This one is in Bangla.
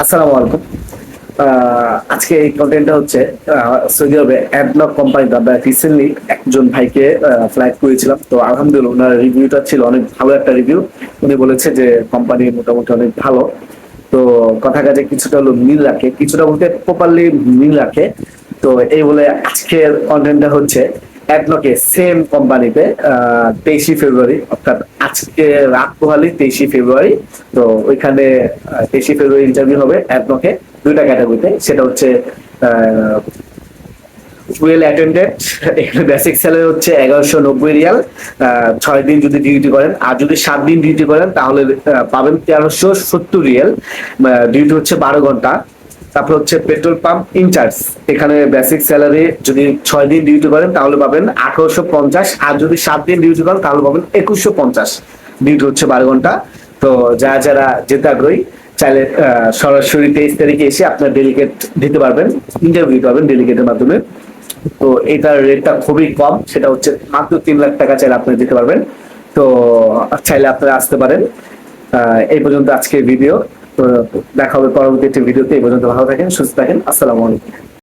আসসালামু আলাইকুম। আজকে এই কন্টেন্টটা হচ্ছে সৌদি আরবে অ্যাডনক কোম্পানিতে আমরা রিসেন্টলি একজন ভাইকে ফ্লাইট করেছিলাম। তো আলহামদুলিল্লাহ ওনার রিভিউটা ছিল অনেক ভালো একটা রিভিউ। উনি বলেছে যে কোম্পানি মোটামুটি অনেক ভালো। তো কথা কাজে কিছুটা হলো মিল রাখে, কিছুটা বলতে প্রপারলি মিল রাখে। তো এই বলে আজকের কন্টেন্টটা হচ্ছে অ্যাডনকে সেম কোম্পানিতে 23 ফেব্রুয়ারি, অর্থাৎ আজকে রাত পোহালি 23 ফেব্রুয়ারি। তো ওইখানে 23 ফেব্রুয়ারি ইন্টারভিউ হবে অ্যাডনকে দুইটা ক্যাটাগরিতে। সেটা হচ্ছে ওয়েল অ্যাটেন্ডেড, এখানে বেসিক স্যালারি হচ্ছে 1190 রিয়াল। 6 দিন যদি ডিউটি করেন, আর যদি 7 দিন ডিউটি করেন তাহলে পাবেন 1370 রিয়াল। ডিউটি হচ্ছে 12 ঘন্টা। তারপর হচ্ছে পেট্রোল পাম্প ইনচার্জ, এখানে বেসিক স্যালারি যদি 6 দিন ডিউটি করেন তাহলে পাবেন 1850, আর যদি 7 দিন ডিউটি করেন তাহলে পাবেন 2150। ডিউটি হচ্ছে 12 ঘন্টা। তো যারা যারা যেতে আগ্রহী চাইলে সরাসরি 23 তারিখে এসে আপনার ডেলিগেট দিতে পারবেন, ইন্টারভিউ দিতে পারবেন ডেলিগেটের মাধ্যমে। তো এটার রেটটা খুবই কম, সেটা হচ্ছে মাত্র 3 লাখ টাকা চাইলে আপনি দিতে পারবেন। তো চাইলে আপনারা আসতে পারেন। এই পর্যন্ত আজকের ভিডিও। তো দেখা হবে পরবর্তী একটি ভিডিওতে। এই পর্যন্ত ভালো থাকেন, সুস্থ থাকেন। আসসালামু আলাইকুম।